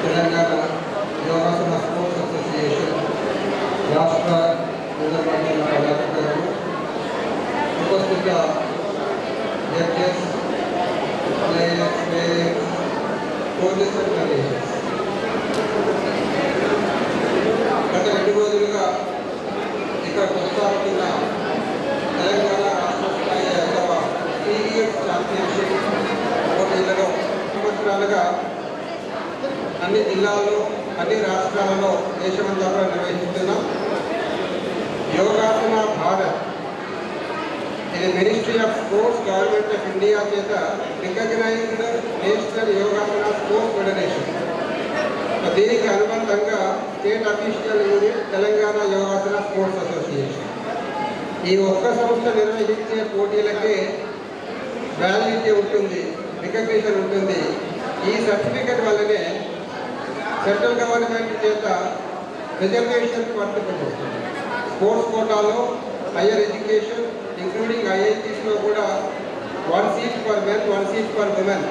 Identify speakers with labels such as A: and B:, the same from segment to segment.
A: Telangana Yogasana sports association రాష్ట్ర నిలబడిన పదాధికారులు, ఉపస్థిత judges, players, police organisations, గత 2 రోజులుగా ఇక్కడ కొనసాగుతున్న తెలంగాణ రాష్ట్ర స్థాయి 5వ పీరియడ్స్ ఛాంపియన్షిప్ పోటీలలో సంవత్సరాలుగా అన్ని జిల్లాల్లో, అన్ని రాష్ట్రాలలో దేశమంతా కూడా నిర్వహిస్తున్నాం. యోగాసన భారత్ ఇది ministry of sports, government of India చేత recognised national Yogasana sports federation. దీనికి అనుబంధంగా state official unit Telangana Yogasana sports association. ఈ ఒక్క సంస్థ నిర్వహించే పోటీలకే వ్యాలిడిటీ ఉంటుంది, రికగ్నిషన్ ఉంటుంది. ఈ సర్టిఫికెట్ వల్లనే సెంట్రల్ గవర్నమెంట్ చేత రిజర్వేషన్ వర్తింపజేస్తుంది. స్పోర్ట్స్ కోటాలో హయ్యర్ ఎడ్యుకేషన్ ఇంక్లూడింగ్ ఐఐటీస్లో కూడా 1 seat for men, 1 seat for women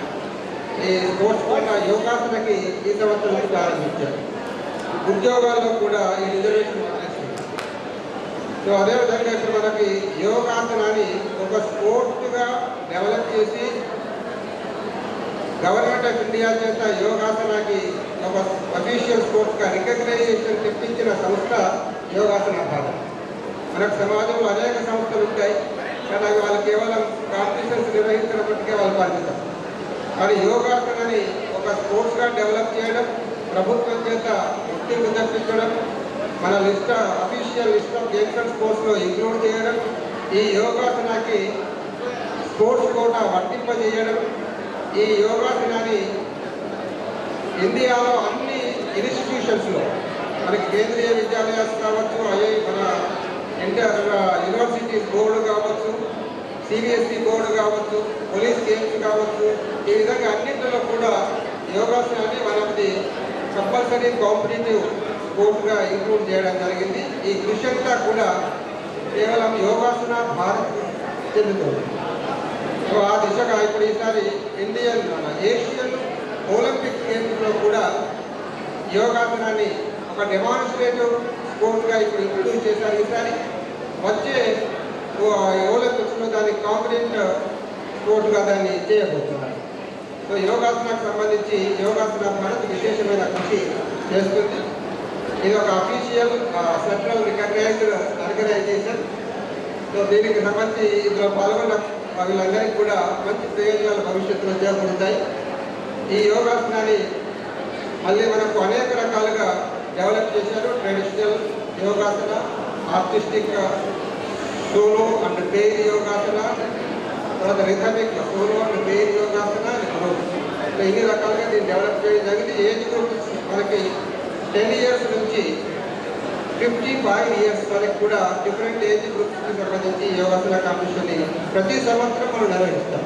A: ఈ స్పోర్ట్స్ కోటా యోగాసనకి ఈ సంవత్సరం ప్రారంభించారు. ఉద్యోగాల్లో కూడా ఈ రిజర్వేషన్ వర్తిస్తుంది. సో అదేవిధంగా ఇప్పుడు మనకి యోగాసనాన్ని ఒక స్పోర్ట్గా డెవలప్ చేసి గవర్నమెంట్ ఆఫ్ ఇండియా చేత యోగాసనాకి ఒక అఫీషియల్ స్పోర్ట్స్గా రికగ్నైజేషన్ తెప్పించిన సంస్థ యోగాసన భారత్. మనకు సమాజంలో అనేక సంస్థలు ఉంటాయి, కానీ అవి వాళ్ళు కేవలం కాంపిటీషన్స్ నిర్వహించినప్పటికే వాళ్ళు పరిమితం. కానీ యోగాసనాన్ని ఒక స్పోర్ట్స్గా డెవలప్ చేయడం, ప్రభుత్వం చేత గుర్తింపు తెప్పించడం, మన official list of games and స్పోర్ట్స్లో ఇంక్లూడ్ చేయడం, ఈ యోగాసనాకి స్పోర్ట్స్ కోటా వర్తింపజేయడం, ఈ యోగాసనాన్ని ఇండియాలో అన్ని ఇన్స్టిట్యూషన్స్లో మనకి కేంద్రీయ విద్యాలయాలు కావచ్చు, మన యూనివర్సిటీస్ బోర్డు కావచ్చు, సిబిఎస్ఈ బోర్డు కావచ్చు, పోలీస్ గేమ్స్ కావచ్చు, ఈ విధంగా అన్నింటిలో కూడా యోగాసనాన్ని మనది కంపల్సరీ కాంపిటేటివ్ స్పోర్ట్గా ఇంక్లూడ్ చేయడం జరిగింది. ఈ కృషి అంతా కూడా కేవలం యోగాసన భారత్ చెందుతుంది. సో ఆ దిశగా ఇప్పుడు ఈసారి ఏషియన్ ఒలింపిక్ గేమ్స్లో కూడా యోగాసనాన్ని ఒక డెమాన్స్ట్రేటివ్ స్పోర్ట్గా ఇప్పుడు ఇంట్రడ్యూస్ చేశారు. ఈసారి వచ్చే ఒలింపిక్స్లో దాన్ని కాంపిటెంట్ స్పోర్ట్గా దాన్ని చేయబోతున్నారు. సో యోగాసనకు సంబంధించి యోగాసన భారత్ విశేషమైన కృషి చేస్తుంది. ఇది ఒక official central recognised organisation. So దీనికి సంబంధించి ఇందులో పాల్గొన్న వీళ్ళందరికీ కూడా మంచి ప్రయోజనాలు భవిష్యత్తులో చేకూరుతాయి. ఈ యోగాసనాన్ని మళ్ళీ మనకు అనేక రకాలుగా డెవలప్ చేశారు. Traditional yogasana, artistic solo and pair yogasana, తర్వాత rhythmic solo and pair yogasana, ఇట్లా ఇన్ని రకాలుగా దీన్ని డెవలప్ చేయడం జరిగింది. ఏజ్ గ్రూప్స్ మనకి 10 ఇయర్స్ నుంచి 55 ఇయర్స్ వరకు కూడా డిఫరెంట్ ఏజ్ గ్రూప్స్కి సంబంధించి యోగాసన కాంపిటీషన్ని ప్రతి సంవత్సరం మనం నిర్వహిస్తాం.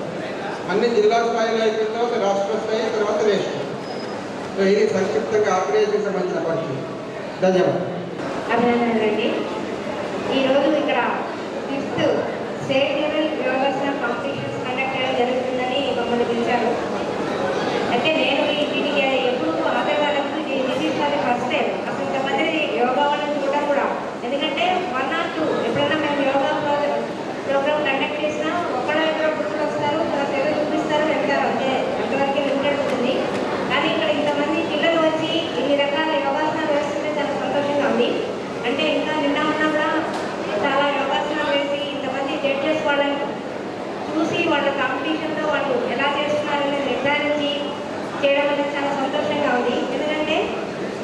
A: అన్ని జిల్లా స్థాయిలో అయిపోయిన తర్వాత రాష్ట్ర స్థాయి, తర్వాత నేషనల్. సో ఇది సంక్షిప్తంగా ఆర్గనైజేషన్ సంబంధించిన పరిస్థితి. ధన్యవాదాలు.
B: అభినందనలండి. ఈరోజు ఇక్కడ 5th state level yogasana competitions conduct చేయడం జరుగుతుందని మమ్మల్ని పిలిచారు. అయితే నేను దీనికి ఎప్పుడు ఆదరవాళ్ళకు this is for the first time. అసలు ఇంతమంది యోగా వాళ్ళని చూడడం కూడా, ఎందుకంటే 1 or 2 ఎప్పుడైనా మేము యోగా ప్రోగ్రామ్ కండక్ట్ చేసినా ఒక్కడో ఇద్దరు గుర్తులు వస్తారు, తర్వాత ఏదో చూపిస్తారు, వెళ్తారు, అంతే. అంతవరకు లిమిటెడ్ ఉంటుంది. కానీ ఇక్కడ ఇంతమంది పిల్లలు వచ్చి ఇన్ని రకాల యోగాసనాలు వేస్తుంటే చాలా సంతోషంగా ఉంది. అంటే ఇంకా నిన్న ఉన్నా కూడా చాలా యోగాసనాలు వేసి ఇంతమంది జడ్జెస్ వాళ్ళని చూసి వాళ్ళ కాంపిటీషన్లో వాళ్ళు ఎలా చేస్తున్నారని నిర్ధారించి చేయడం అనేది చాలా సంతోషంగా ఉంది. ఎందుకంటే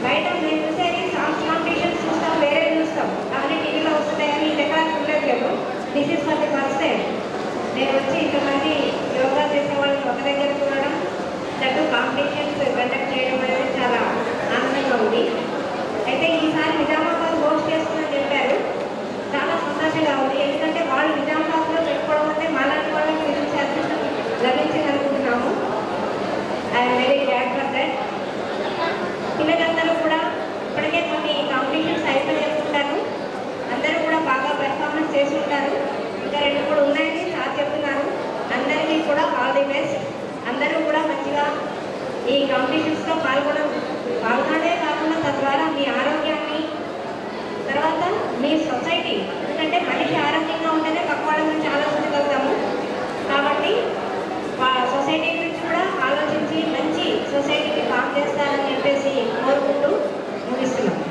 B: బయట మేము చూసేది సాంగ్స్ కాంపిటీషన్స్ చూస్తాం, వేరే చూస్తాం, కానీ టీవీలో వస్తున్నాయని ఇది ఎక్కడ చూడలేదు. This is for the first time నేను వచ్చి ఇంతమంది యోగా చేసే వాళ్ళని ఒక దగ్గర చూడడం, దట్టు కాంపిటీషన్స్ కండక్ట్ చేయడం అనేది చాలా ఆనందంగా ఉంది. అయితే ఈసారి నిజామాబాద్ హోస్ట్ చేస్తుందని చెప్పారు, చాలా సంతోషంగా ఉంది. ఎందుకంటే వాళ్ళు నిజామాబాద్లో పెట్టుకోవడం అంటే మాలాంటి వాళ్ళకి గురించి అదృష్టం లభించిందనుకుంటున్నాము. I'm very glad for that. పిల్లలందరూ కూడా ఇప్పటికే కొన్ని కాంపిటీషన్స్ అయిపోయి చెప్పుకుంటారు, అందరూ కూడా బాగా పెర్ఫార్మెన్స్ చేసి ఉంటారు. ఇంకా 2 కూడా ఉన్నాయని సార్ చెప్తున్నారు. అందరికీ కూడా ఆల్ ది బెస్ట్. అందరూ కూడా మంచిగా చక్కగా ఈ కాంపిటీషన్స్లో పాల్గొనడే కాకుండా తద్వారా మీ ఆరోగ్యాన్ని, తర్వాత మీ సొసైటీ, ఎందుకంటే మనిషి ఆరోగ్యంగా ఉంటేనే పక్క వాళ్ళ గురించి ఆలోచించగలుగుతాము. కాబట్టి సొసైటీ గురించి కూడా ఆలోచించి మంచి సొసైటీకి ఫామ్ చేస్తారని చెప్పేసి కోరుకుంటూ ముగిస్తున్నాం.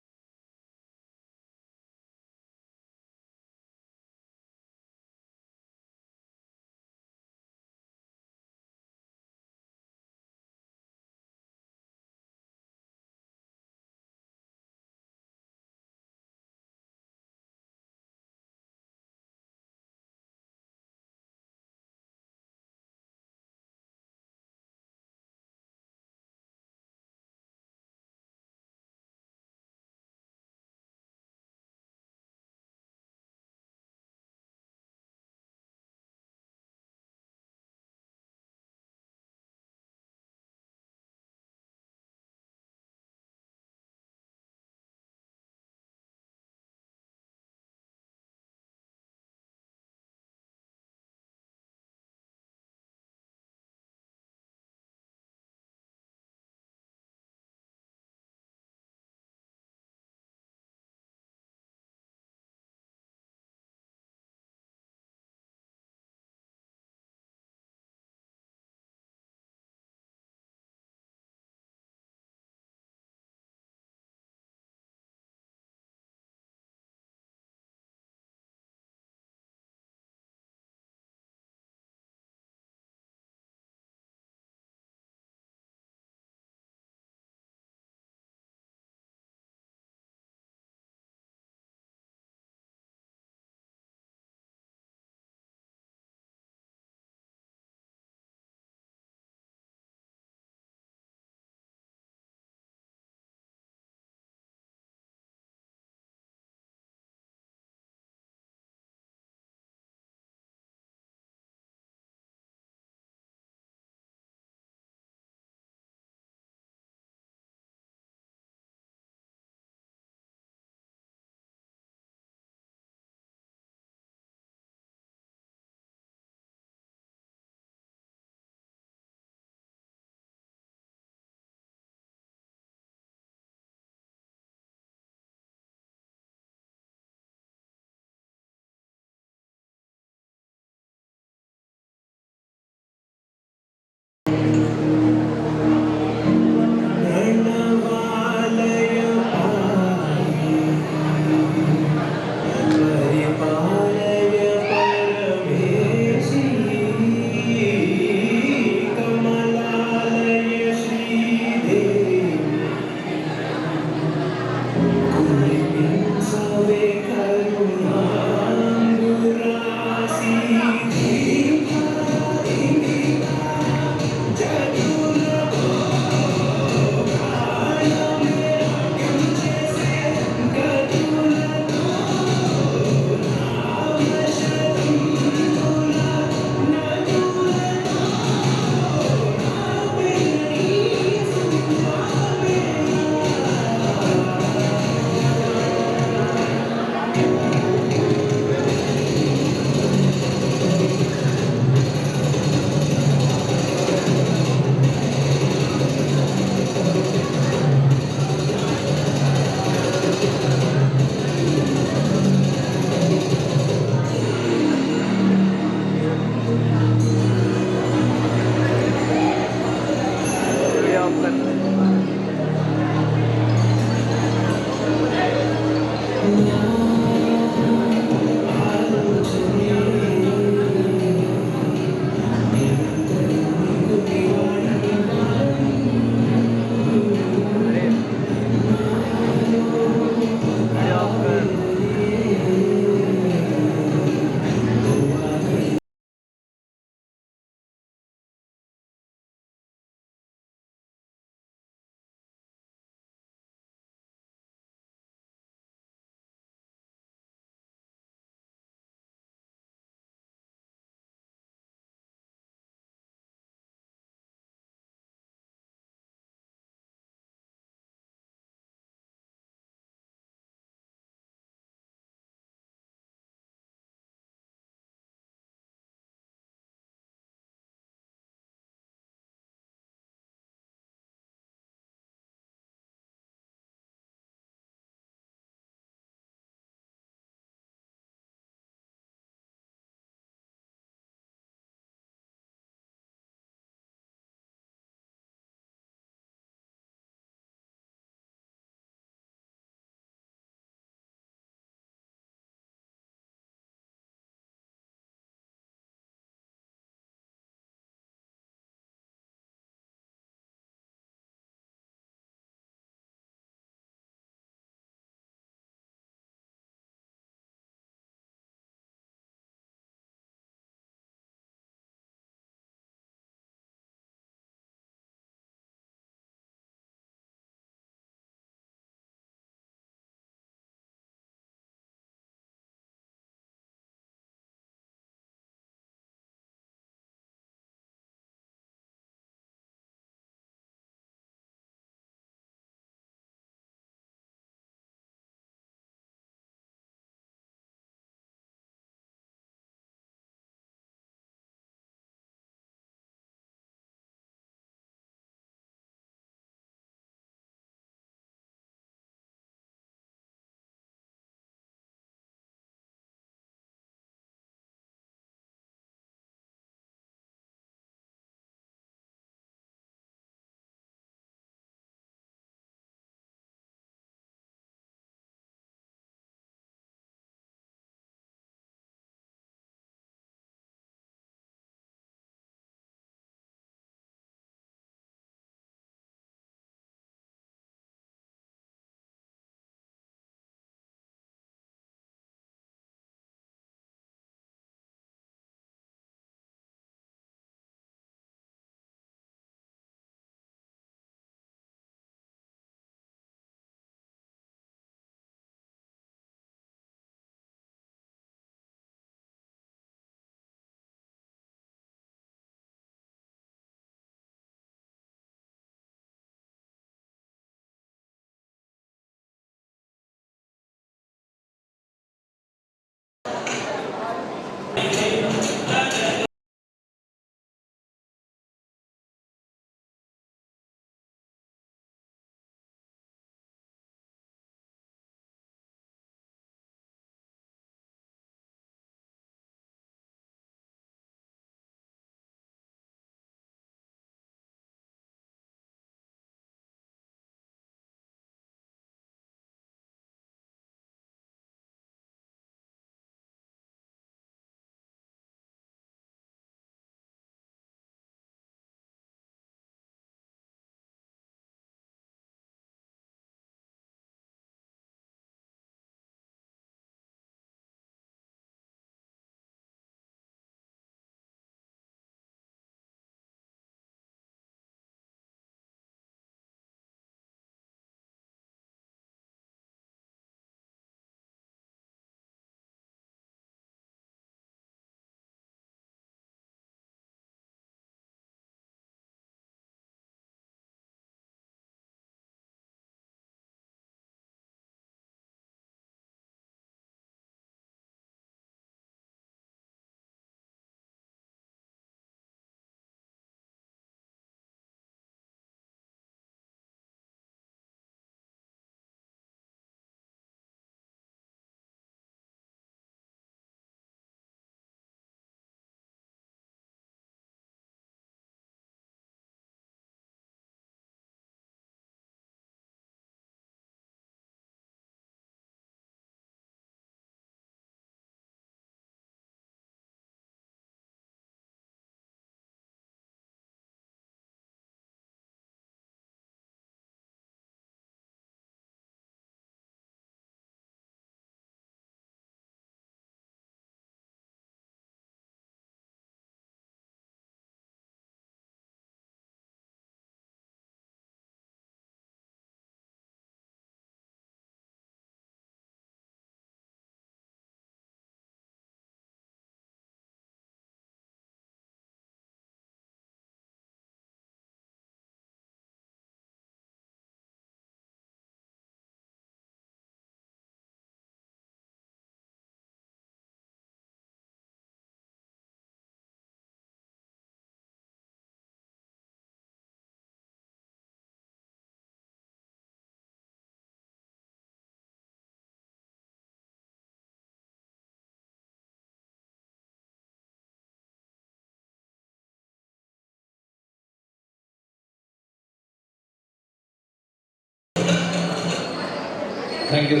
C: Thank you.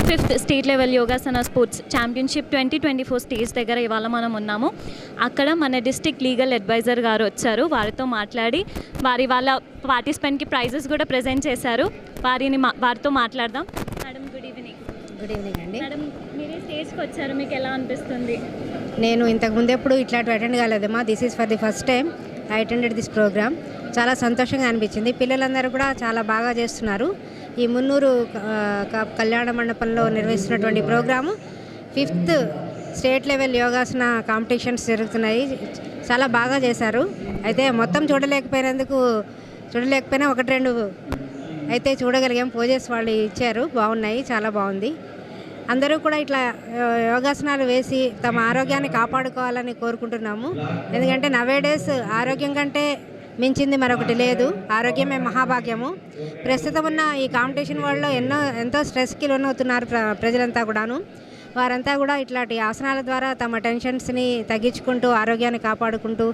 D: Fifth state level yogasana sports championship 2024 stage దగ్గర ఇవాళ మనం ఉన్నాము. అక్కడ మన డిస్ట్రిక్ట్ లీగల్ అడ్వైజర్ గారు వచ్చారు. వారితో మాట్లాడి వాళ్ళ పార్టిసిపెంట్కి ప్రైజెస్ కూడా ప్రజెంట్ చేశారు. వారితో మాట్లాడదాం. Madam good evening.
E: Good evening అండి.
D: మేడం మీరే స్టేజ్కి వచ్చారు, మీకు ఎలా అనిపిస్తుంది?
E: నేను ఇంతకుముందు ఎప్పుడు ఇట్లాంటివి అటెండ్ కాలేదమ్మా. This is for the first time I attended this programme. చాలా సంతోషంగా అనిపించింది. పిల్లలందరూ కూడా చాలా బాగా చేస్తున్నారు. ఈ మున్నూరు కళ్యాణ మండపంలో నిర్వహిస్తున్నటువంటి program 5th state level yogasana competitions జరుగుతున్నాయి. చాలా బాగా చేశారు. అయితే మొత్తం చూడలేకపోయినా 1-2 అయితే చూడగలిగాం. పోజెస్ వాళ్ళు ఇచ్చారు, బాగున్నాయి, చాలా బాగుంది. అందరూ కూడా ఇట్లా యోగాసనాలు వేసి తమ ఆరోగ్యాన్ని కాపాడుకోవాలని కోరుకుంటున్నాము. ఎందుకంటే నవేడేస్ ఆరోగ్యం కంటే మించింది మరొకటి లేదు. ఆరోగ్యమే మహాభాగ్యము. ప్రస్తుతం ఉన్న ఈ కాంపిటీషన్ వరల్డ్లో ఎంతో స్ట్రెస్కి లోనవుతున్నారు ప్రజలంతా కూడాను. వారంతా కూడా ఇట్లాంటి ఆసనాల ద్వారా తమ టెన్షన్స్ని తగ్గించుకుంటూ ఆరోగ్యాన్ని కాపాడుకుంటూ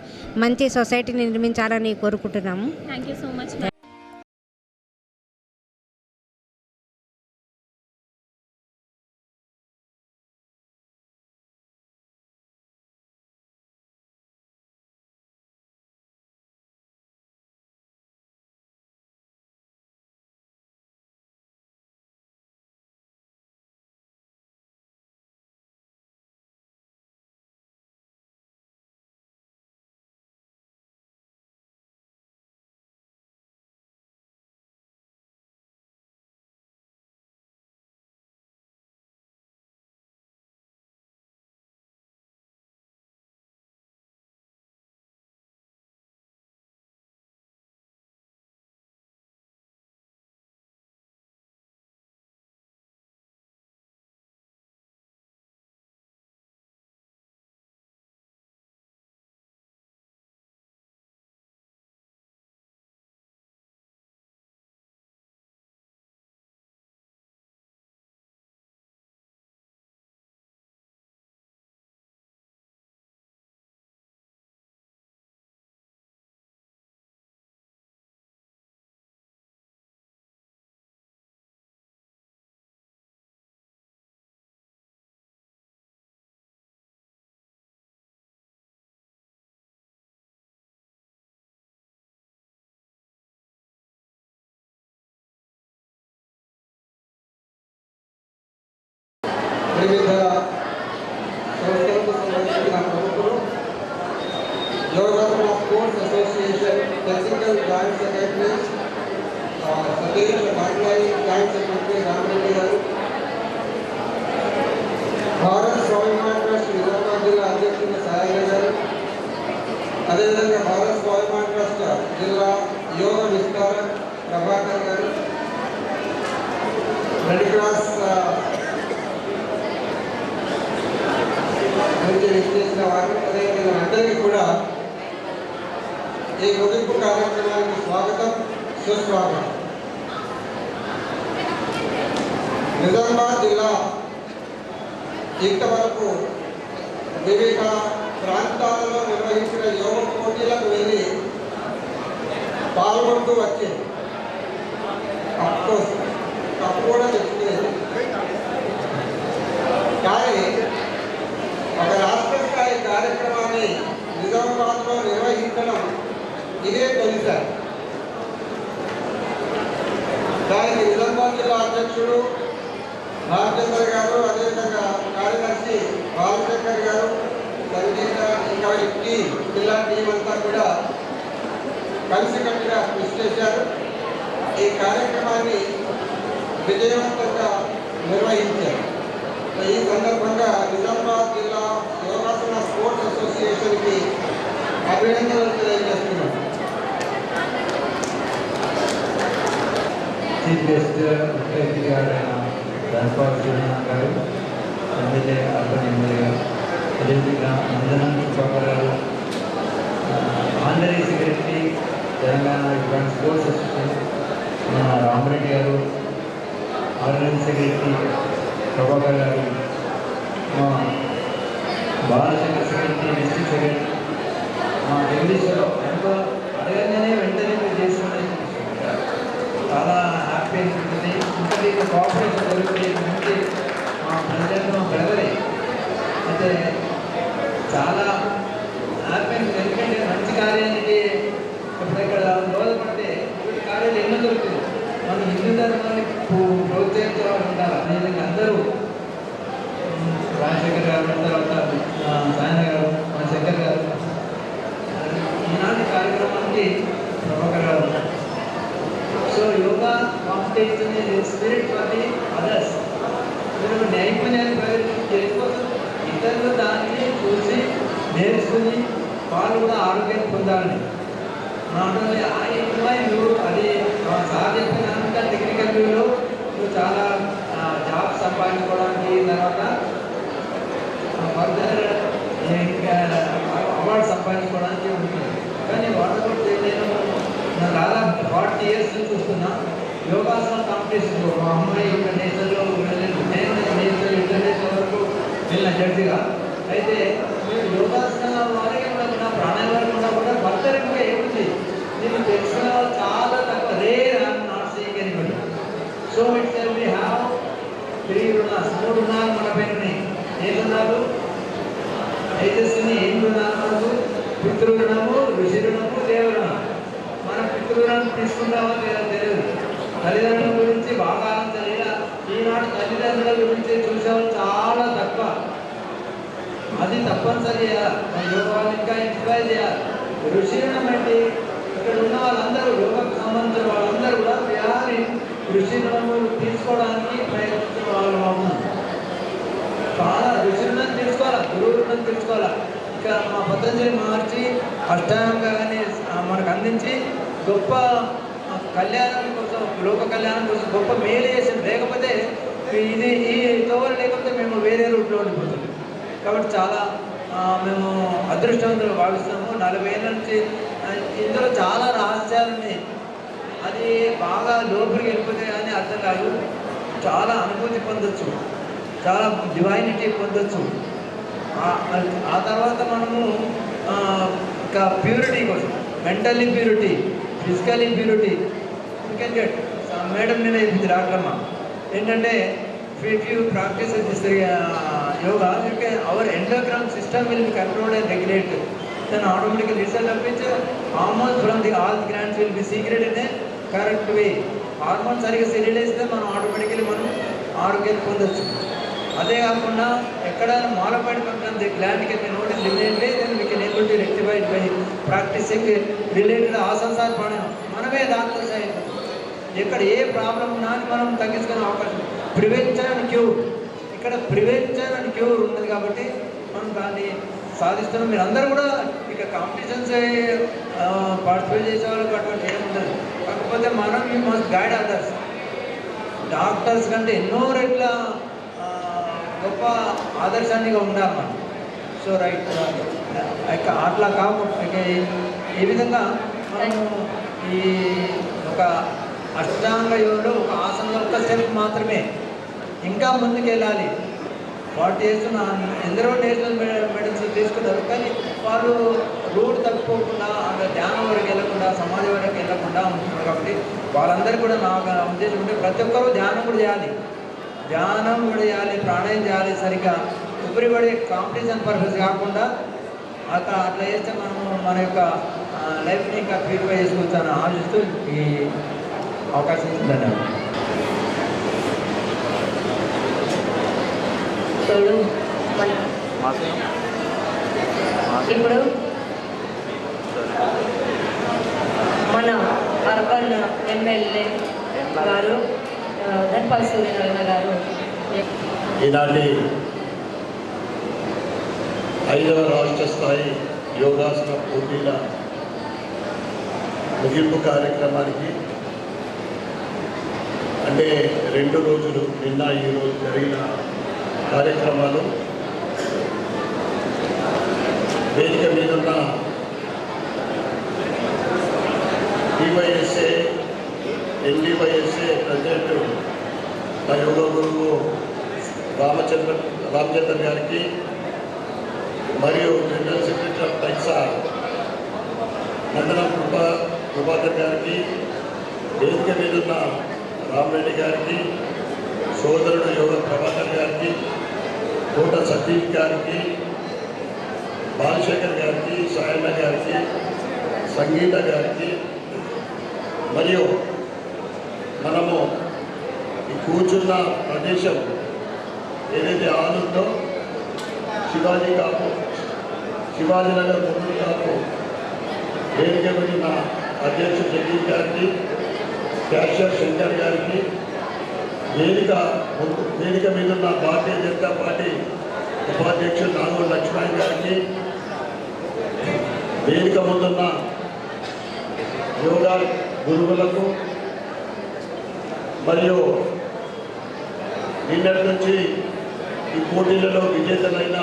E: మంచి సొసైటీని నిర్మించాలని కోరుకుంటున్నాము.
D: Thank you so much.
A: వివిధ సంస్థలకు సంబంధించిన ప్రముఖులు, yogasana sports association technical joint secretary Satish Batlai, joint secretary Ramareddy గారు, భారత్ స్వాభిమాన్ ట్రస్ట్ నిజామాబాద్ జిల్లా అధ్యక్షులు సాయన్న గారు, అదేవిధంగా భారత్ స్వాభిమాన్ ట్రస్ట్ జిల్లా యోగ విస్తార ప్రభాకర్ గారు, రెడ్ క్రాస్ చేసిన వారు, అదేవిధంగా అందరికీ కూడా ఈ ముగింపు కార్యక్రమానికి స్వాగతం, సుస్వాగతం. నిజామాబాద్ జిల్లా ఇంతవరకు వివిధ ప్రాంతాలలో నిర్వహించిన యోగ పోటీలకు వెళ్ళి పాల్గొంటూ వచ్చింది. అఫ్కోర్స్ తప్పు కూడా తెచ్చుకునేది. కానీ ఒక రాష్ట్ర స్థాయి కార్యక్రమాన్ని నిజామాబాద్లో నిర్వహించడం ఇదే తొలిసారి. దానికి నిజామాబాద్ జిల్లా అధ్యక్షుడు రామచంద్ర గారు, అదేవిధంగా కార్యదర్శి బాలశంకర్ గారు, సంగీత, ఇంకా జిల్లా టీం అంతా కూడా కలిసికట్టుగా కృషి చేశారు. ఈ కార్యక్రమాన్ని విజయవంతంగా నిర్వహించారు. ఈ సందర్భంగా నిజామాబాద్ జిల్లా యోగాసన స్పోర్ట్స్ అసోసియేషన్కి అభినందనలు తెలియజేస్తున్నాం.
F: చీఫ్ గెస్ట్ ముఖ్య అతిథిగా ధనపాల్ శ్రీనాథ్ గారు, ఎమ్మెల్యే అర్బన్ ఎమ్మెల్యే గారు, అదేవిధంగా నందనం చౌకర్ గారు, ఆంధ్రీ సెక్రటరీ తెలంగాణ స్పోర్ట్స్ అసోసియేషన్ మన రామరెడ్డి గారు, ఆర్గనైజ్ సెక్రటరీ ప్రభాకర్ గారు, మా బాలశంకర్ సెక్రటరీ, డిస్ట్రిక్ట్ సెక్రటరీ, మా జగదీశ్వరరావు ఎంతో అడగగానే వెంటనే కోఆపరేషన్ జరుగుతుంది. మంచి మా ప్రెసిడెంట్ మా బ్రదరే అయితే చాలా హ్యాపీ. ఎందుకంటే మంచి కార్యానికి ఇప్పుడు ఇక్కడ దోహదపడితే ఇటువంటి కార్యాలు ఎన్నో దొరుకుతుంది. మన హిందూ ధర్మాన్ని ప్రోత్సహించే వాళ్ళు ఉంటారు. అదేవిధంగా అందరూ రాజశేఖర్ గారు, తర్వాత సాయన గారు, మన శంకర్ గారు, ఈనాటి కార్యక్రమానికి ప్రభాకర్ గారు. So yoga competition spirit for the others. మీరు నైపుణ్యాన్ని ప్రయోజనం చేసుకోవచ్చు. ఇతరులు దాన్ని చూసి నేర్చుకుని వాళ్ళు కూడా ఆరోగ్యాన్ని పొందాలని. నాట్ ఓన్లీ అది సార్ చెప్పినంత టెక్నికల్ వ్యూలో నువ్వు చాలా జాబ్ సంపాదించుకోవడానికి, తర్వాత ఫర్దర్ అవార్డు సంపాదించుకోవడానికి ఉంటుంది. కానీ వాటర్ నేను దాదాపు 40 years నుంచి చూస్తున్నా యోగాసన కాంపిటీషన్. మా అమ్మాయి ఇక్కడ నేషనల్లో వెళ్ళలేదు, నేను నేషనల్ ఇంటర్నేషనల్ వరకు వెళ్ళిన జడ్జిగా. అయితే మీరు యోగాసన వారికి కూడా ప్రాణాయామం కూడా భర్తరంగా ఏముంది దీన్ని తెలుసుకున్న వాళ్ళు చాలా తక్కువ. Rare I'm not seeing anybody. So it's we have 3 రుణాలు, 3 రుణాలు మన పైన. ఏ రుణాలు? తేజస్సుని ఏం రుణాలు మనకు? పితృ రుణము, ఋషి రుణము, దేవ రుణం. మన పితృ రుణం తీసుకుంటామో లేదా తెలియదు. తల్లిదండ్రుల గురించి బాగా తెలియదా? ఈనాడు తల్లిదండ్రుల గురించి చూసేవాళ్ళు చాలా తక్కువ. అది తప్పనిసరి చేయాలి. యోగాలు ఇంకా ఇన్స్పైర్ చేయాలి. ఋషి రుణం అంటే ఇక్కడ ఉన్న వాళ్ళందరూ, యోగాకు సంబంధించిన వాళ్ళందరూ కూడా వ్యాధి ఋషి రుణము తీసుకోవడానికి ప్రయత్నించిన వాళ్ళు ఉన్నాం. చాలా ఋషి రుణం తీసుకోవాలా, గురువు రుణం తీసుకోవాలా. ఇక మా పతంజలి మహర్షి అష్టాంగాన్ని మనకు అందించి గొప్ప కళ్యాణం కోసం, లోక కళ్యాణం కోసం గొప్ప మేలు చేసింది. లేకపోతే ఇది ఈ తోవలు లేకపోతే మేము వేరే రూట్లో ఉండిపోతుంది. కాబట్టి చాలా మేము అదృష్టవంతులు భావిస్తాము. 40 ఏళ్ళ నుంచి ఇందులో చాలా రహస్యాలు ఉన్నాయి. అది బాగా లోపలికి వెళ్ళిపోతే కానీ అర్థం కాదు. చాలా అనుభూతి పొందొచ్చు, చాలా డివైనిటీ పొందొచ్చు. ఆ తర్వాత మనము ఇంకా ప్యూరిటీ కోసం, mentally purity, physically purity you can get. Madam నేను ఇది రాకమ్మా ఏంటంటే if you practice this yoga, you can, our endocrine system will be controlled and regulated. Then automatically result of which hormones from the all glands will be secreted in a correct way. Hormones సరిగ్గా సెల్యులైజ్ అయితే మనం automatically మనం ఆరోగ్యాన్ని పొందొచ్చు. అదే కాకుండా ఎక్కడైనా మూలపడి పక్కన gland can notice limitedly then we can able to rectify by practising related ఆసనాలు పడడం. మనమే డాక్టర్స్ అయిపోతాం. ఎక్కడ ఏ ప్రాబ్లం ఉన్నా మనం తగ్గించుకునే అవకాశం. ప్రివెన్షన్ అండ్ క్యూర్, ఇక్కడ ప్రివెన్షన్ అండ్ క్యూర్ ఉన్నది కాబట్టి మనం దాన్ని సాధిస్తున్నాం. మీరు అందరూ కూడా ఇక కాంపిటీషన్స్ పార్టిసిపేట్ చేసే వాళ్ళకి అటువంటి ఏముండదు. కాకపోతే మనం you must guide others. Doctors కంటే ఎన్నో రెట్ల గొప్ప ఆదర్శాన్నిగా ఉండాలి మనం. సో రైట్, అట్లా కాకుండా ఈ విధంగా మనము ఈ ఒక అష్టాంగ యోగంలో ఒక ఆసనంలో ఒక స్టెప్ మాత్రమే, ఇంకా ముందుకు వెళ్ళాలి. 40 years ఎందరో నేషనల్ మెడల్స్ తీసుకున్నారు. కానీ వాళ్ళు రూట్ తప్పుకోకుండా అక్కడ ధ్యానం వరకు వెళ్ళకుండా, సమాజం వరకు వెళ్ళకుండా ఉంటున్నారు. కాబట్టి వాళ్ళందరూ కూడా నాకు ఉద్దేశం ఉంటే ప్రతి ఒక్కరూ ధ్యానం కూడా చేయాలి, ప్రాణాయం చేయాలి. సరిగ్గా ఉపరిపడే కాంపిటీషన్ పర్పస్ కాకుండా అట్లా చేస్తే మనము మన యొక్క లైఫ్ని ఇంకా ప్యూరిఫై చేసుకోవచ్చని ఆలోచిస్తూ ఈ అవకాశం ఇస్తుందండి.
B: ఇప్పుడు మన అర్బన్ ఎమ్మెల్యే గారు ధన్పాల్ సూర్యనారాయణ గారు
C: ఈనాటి 5వ రాష్ట్ర స్థాయి యోగాసన పోటీల ముగింపు కార్యక్రమానికి, అంటే 2 రోజులు నిన్న ఈరోజు జరిగిన కార్యక్రమాలు వేదిక మీద ఉన్న డివైఎస్ఏ ఎన్డివైఎస్ఏ ప్రెసిడెంట్ మా యోగా గురువు రామచంద్ర గారికి మరియు జనరల్ సెక్రటరీ ఆఫ్ టైసా నందనం ప్రభాకర్ గారికి, వేదిక మీద ఉన్న రామరెడ్డి గారికి, సోదరుడు యోగ ప్రభాకర్ గారికి, కోట సతీష్ గారికి, బాలశేఖర్ గారికి, సాయన్న గారికి, సంగీత గారికి, మరియు మనము ఈ కూర్చున్న ప్రదేశం ఏదైతే ఆనుందో శివాజీనగర్ ముందు కాపు వేదిక వెళ్ళిన అధ్యక్షుడు జగదీష్ గారికి, క్యాషియర్ శంకర్ గారికి, వేదిక మీద ఉన్న భారతీయ జనతా పార్టీ ఉపాధ్యక్షుడు నాగూర్ లక్ష్మణ్ గారికి, వేదిక ముందున్న యోగా గురువులకు, మరియు నిన్నటి నుంచి ఈ పోటీలలో విజేతలైన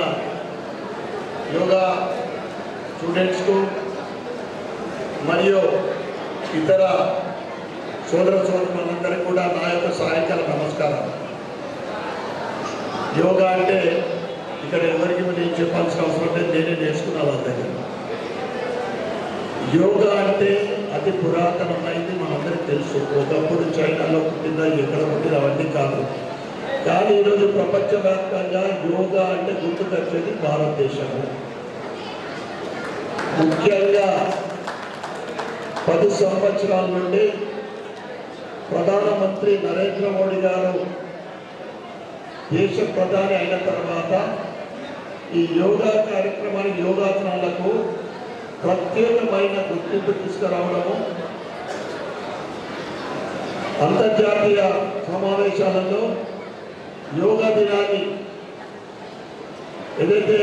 C: యోగా స్టూడెంట్స్కు మరియు ఇతర సోదరులందరికీ కూడా నా యొక్క సాయంకాల నమస్కారం. యోగా అంటే ఇక్కడ ఎవరికి నేను చెప్పాల్సిన అవసరం లేదు, నేనే నేర్చుకున్న వాళ్ళ దగ్గర. యోగా అంటే అతి పురాతనమైంది, మనందరికీ తెలుసు. ఒకప్పుడు చైనాలో పుట్టిందా, ఎక్కడ పుట్టిందా అవన్నీ కాదు. కానీ ఈరోజు ప్రపంచవ్యాప్తంగా యోగా అంటే గుర్తుకొచ్చేది భారతదేశము. ముఖ్యంగా 10 సంవత్సరాల నుండి ప్రధానమంత్రి నరేంద్ర మోడీ గారు దేశ ప్రధాని అయిన తర్వాత ఈ యోగా కార్యక్రమానికి, యోగాసనాలకు ప్రత్యేకమైన గుర్తింపు తీసుకురావడము, అంతర్జాతీయ సమావేశాలలో యోగా దినాన్ని ఏదైతే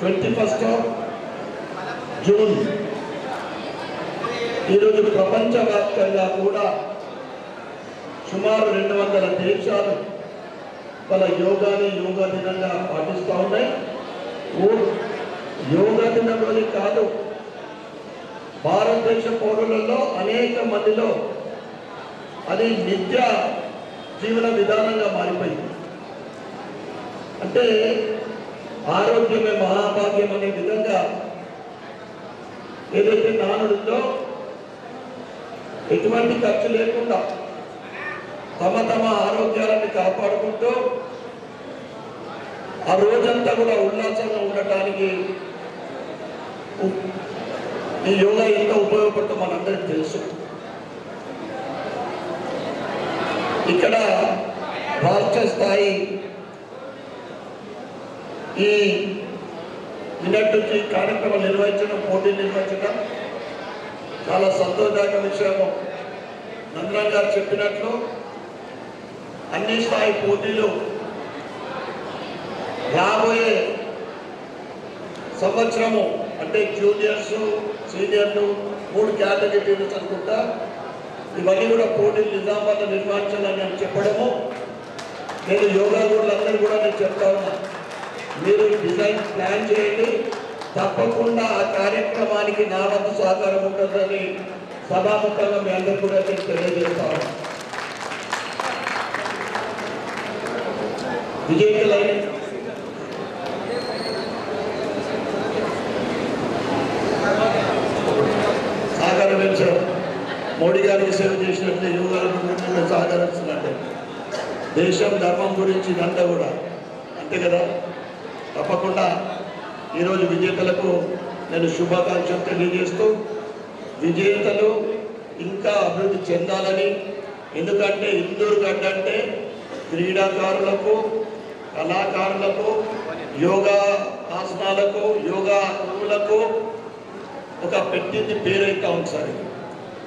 C: 21 జూన్ ఈరోజు ప్రపంచవ్యాప్తంగా కూడా సుమారు 200 దేశాలు వాళ్ళ యోగా దినంగా పాటిస్తూ ఉన్నాయి. యోగా దినం రోజు కాదు, భారతదేశ పౌరులలో అనేక మందిలో అది నిత్య జీవన విధానంగా మారిపోయింది. అంటే ఆరోగ్యమే మహాభాగ్యం అనే విధంగా ఏదైతే నానుడిలో ఎటువంటి ఖర్చు లేకుండా తమ ఆరోగ్యాలను కాపాడుకుంటూ ఆ రోజంతా కూడా ఉల్లాసంగా ఉండటానికి ఈ యోగా ఎంత ఉపయోగపడుతుందో మనందరికీ తెలుసు. ఇక్కడ రాష్ట్ర స్థాయి ఈ నిన్నటి నుంచి కార్యక్రమాలు నిర్వహించడం, పోటీలు నిర్వహించడం చాలా సంతోషదాయక విషయము. నందన్ గారు చెప్పినట్లు అన్ని స్థాయి పోటీలు రాబోయే సంవత్సరము అంటే జూనియర్స్, సీనియర్లు 3 కేటగిరీలు అనుకుంటా ఇవన్నీ కూడా పోటీలు నిజామాబాద్లో నిర్వహించాలని అని చెప్పడము. నేను యోగా గురులందరూ కూడా నేను చెప్తా ఉన్నా, మీరు డిజైన్ ప్లాన్ చేయండి, తప్పకుండా ఆ కార్యక్రమానికి నా వంతు సహకారం ఉంటుందని సభాముఖంగా మీ అందరూ కూడా నేను తెలియజేస్తాను. విజేతలైన సహకారం మోడీ గారికి సేవ చేసినట్లే యోగాలకు సహకరిస్తున్నట్టే దేశం ధర్మం గురించి ఇదంతా కూడా అంతే కదా. తప్పకుండా ఈరోజు విజేతలకు నేను శుభాకాంక్షలు తెలియజేస్తూ, విజేతలు ఇంకా అభివృద్ధి చెందాలని, ఎందుకంటే ఇందూరు గడ్డ అంటే క్రీడాకారులకు, కళాకారులకు, యోగా ఆసనాలకు, యోగా గురువులకు ఒక పెట్టింది పేరైతే ఉంది సార్.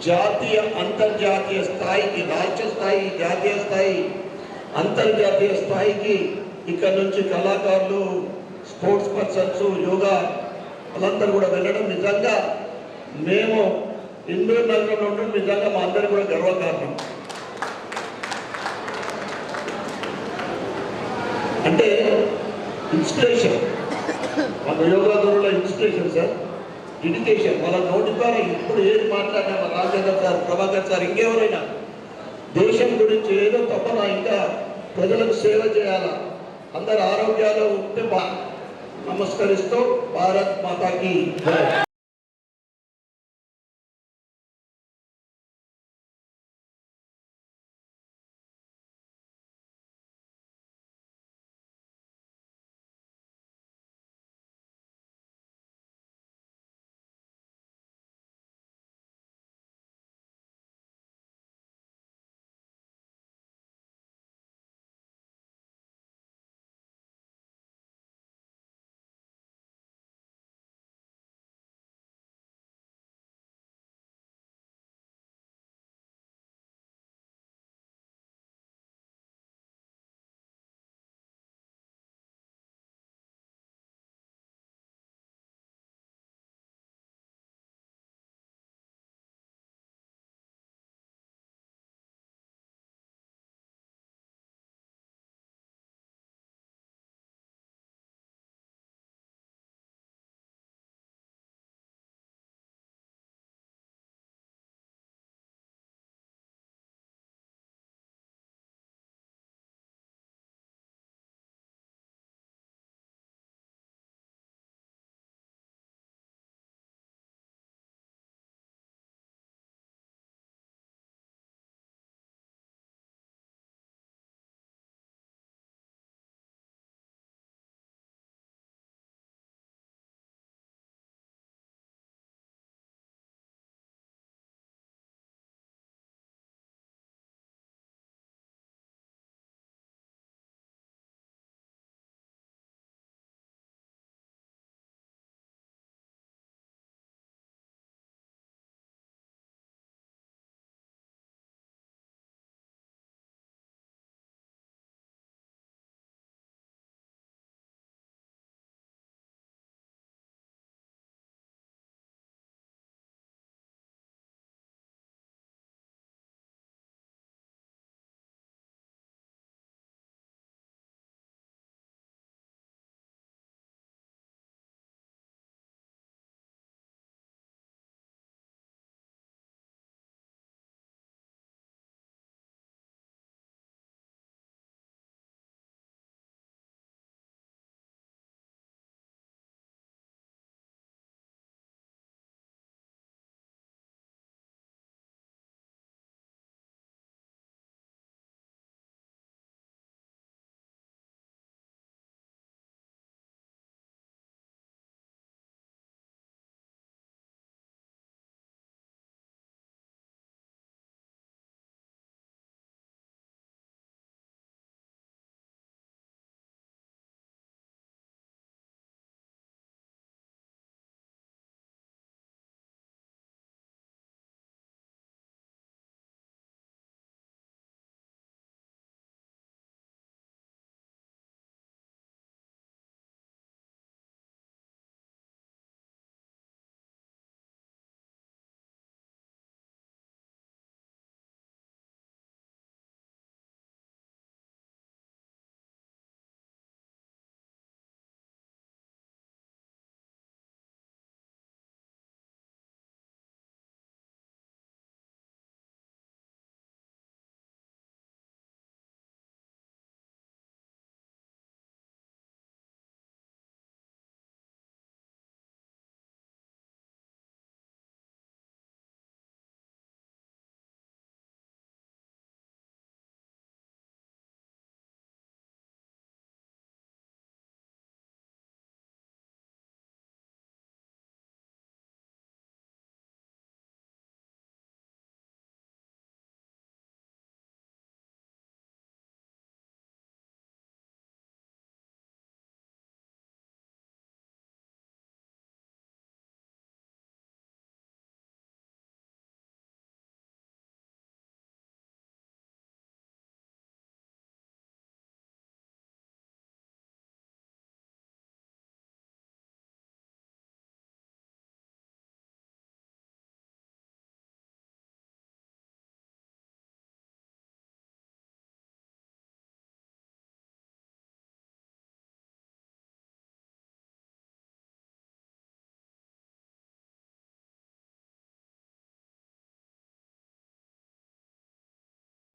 C: జాతీయ అంతర్జాతీయ స్థాయికి, రాష్ట్ర స్థాయి, జాతీయ స్థాయి, అంతర్జాతీయ స్థాయికి ఇక్కడ నుంచి కళాకారులు, స్పోర్ట్స్ పర్సన్స్, యోగా వాళ్ళందరూ కూడా వెళ్ళడం నిజంగా మేము ఇందూరు నగరంలో ఉండడం నిజంగా మా అందరికీ కూడా గర్వకారణం. అంటే ఇన్స్పిరేషన్, మన యోగా గురువుల ఇన్స్పిరేషన్ సార్, డెడికేషన్. వాళ్ళ నోటి ద్వారా ఇప్పుడు ఏది మాట్లాడినా మన రాజేంద్ర సార్, ప్రభాకర్ సార్, ఇంకెవరైనా దేశం గురించి ఏదో తప్పన ఇంకా ప్రజలకు సేవ చేయాలా, అందరు ఆరోగ్యాలు ఉంటే నమస్కరిస్తూ భారత్ మాతాకి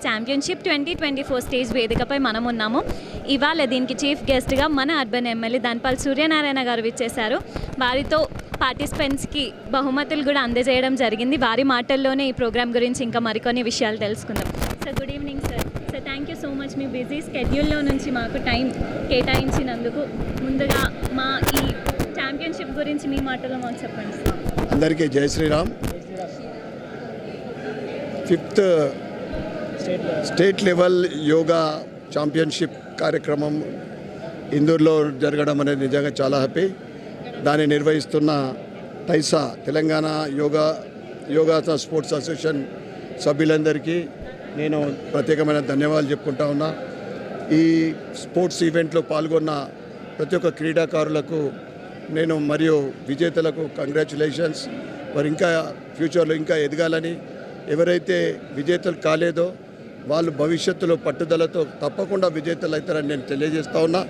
D: ఛాంపియన్షిప్ 2024 స్టేజ్ వేదికపై మనం ఉన్నాము. ఇవాళ దీనికి చీఫ్ గెస్ట్గా మన అర్బన్ ఎమ్మెల్యే ధన్పాల్ సూర్యనారాయణ గారు విచ్చేశారు. వారితో పార్టిసిపెంట్స్కి బహుమతులు కూడా అందజేయడం జరిగింది. వారి మాటల్లోనే ఈ ప్రోగ్రామ్ గురించి ఇంకా మరికొన్ని విషయాలు తెలుసుకుందాం. Sir, good evening sir. Sir, thank you so much మీ బిజీ స్కెడ్యూల్లో నుంచి మాకు టైం కేటాయించినందుకు. ముందుగా మా ఈ ఛాంపియన్షిప్ గురించి మీ మాటల్లో మాకు చెప్పండి సార్.
C: అందరికీ జై Shriram. 5th state level yoga championship కార్యక్రమం ఇందూరులో జరగడం అనేది నిజంగా చాలా హ్యాపీ. దాన్ని నిర్వహిస్తున్న టైసా తెలంగాణ యోగాసన స్పోర్ట్స్ అసోసియేషన్ సభ్యులందరికీ నేను ప్రత్యేకమైన ధన్యవాదాలు చెప్పుకుంటా ఉన్నా. ఈ స్పోర్ట్స్ ఈవెంట్లో పాల్గొన్న ప్రతి ఒక్క క్రీడాకారులకు నేను మరియు విజేతలకు కంగ్రాచులేషన్స్. వారు ఇంకా ఫ్యూచర్లో ఇంకా ఎదగాలని, ఎవరైతే విజేతలు కాలేదో వాళ్ళు భవిష్యత్తులో పట్టుదలతో తప్పకుండా విజేతలు అవుతారని నేను తెలియజేస్తా ఉన్నా.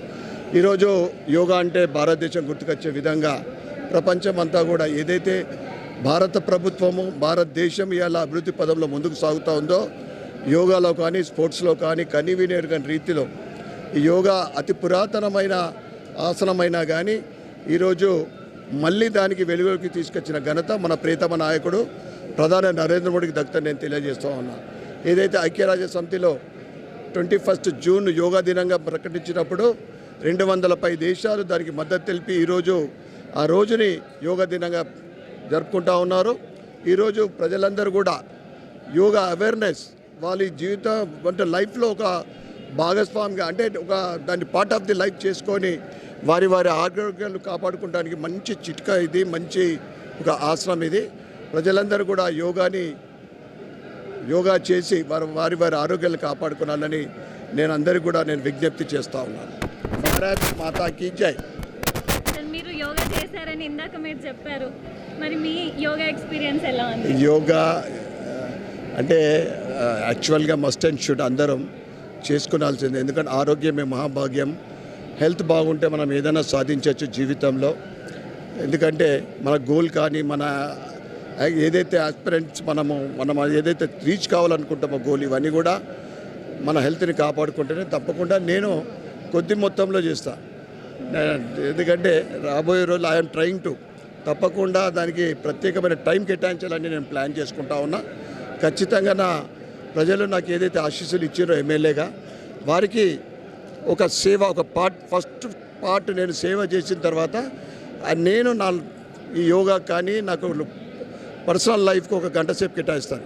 C: ఈరోజు యోగా అంటే భారతదేశం గుర్తుకొచ్చే విధంగా ప్రపంచం అంతా కూడా ఏదైతే భారత ప్రభుత్వము భారతదేశం ఇవాళ అభివృద్ధి పదంలో ముందుకు సాగుతూ ఉందో, యోగాలో కానీ స్పోర్ట్స్లో కానీ కనీవినేరుగని రీతిలో ఈ యోగా అతి పురాతనమైన ఆసనమైనా కానీ ఈరోజు మళ్ళీ దానికి వెలుగులోకి తీసుకొచ్చిన ఘనత మన ప్రియతమ నాయకుడు ప్రధాని నరేంద్ర మోడీకి దక్కుతాను నేను తెలియజేస్తూ ఉన్నా. ఏదైతే ఐక్యరాజ్య సమితిలో 21 జూన్ యోగా దినంగా ప్రకటించినప్పుడు 200 దేశాలు దానికి మద్దతు తెలిపి ఈరోజు ఆ రోజుని యోగా దినంగా జరుపుకుంటూ ఉన్నారు. ఈరోజు ప్రజలందరూ కూడా యోగా అవేర్నెస్ వాళ్ళ జీవితం అంటే లైఫ్లో ఒక భాగస్వామిగా అంటే ఒక దాన్ని పార్ట్ ఆఫ్ ది లైఫ్ చేసుకొని వారి ఆరోగ్యాలు కాపాడుకోవడానికి మంచి చిట్కా ఇది, మంచి ఒక ఆసనం ఇది. ప్రజలందరూ కూడా యోగా చేసి వారి ఆరోగ్యాలు కాపాడుకోవాలని నేను అందరికీ కూడా విజ్ఞప్తి చేస్తూ ఉన్నాను. భారత్ మాతాకి జై.
D: మీరు యోగా చేశారని ఇందాక మీరు చెప్పారు, మరి మీ యోగా ఎక్స్పీరియన్స్ ఎలా ఉంది?
C: యోగా అంటే యాక్చువల్గా మస్ట్ అండ్ షుడ్ అందరం చేసుకునాల్సిందే. ఎందుకంటే ఆరోగ్యమే మహాభాగ్యం. హెల్త్ బాగుంటే మనం ఏదైనా సాధించవచ్చు జీవితంలో. ఎందుకంటే మన గోల్ కానీ మన ఏదైతే ఆస్పిరెంట్స్ మనం ఏదైతే రీచ్ కావాలనుకుంటామో గోల్, ఇవన్నీ కూడా మన హెల్త్ని కాపాడుకుంటేనే తప్పకుండా నేను కొద్ది మొత్తంలో చేస్తాను. ఎందుకంటే రాబోయే రోజులు ఐఎమ్ ట్రయింగ్ టు తప్పకుండా దానికి ప్రత్యేకమైన టైం కేటాయించాలని నేను ప్లాన్ చేసుకుంటా ఉన్నా. ఖచ్చితంగా నా ప్రజలు నాకు ఏదైతే ఆశీస్సులు ఇచ్చారో ఎమ్మెల్యేగా వారికి ఒక సేవ, ఒక ఫస్ట్ పార్ట్ నేను సేవ చేసిన తర్వాత నేను ఈ యోగా కానీ నాకు పర్సనల్ లైఫ్కి 1 గంట సేపు కేటాయిస్తాను.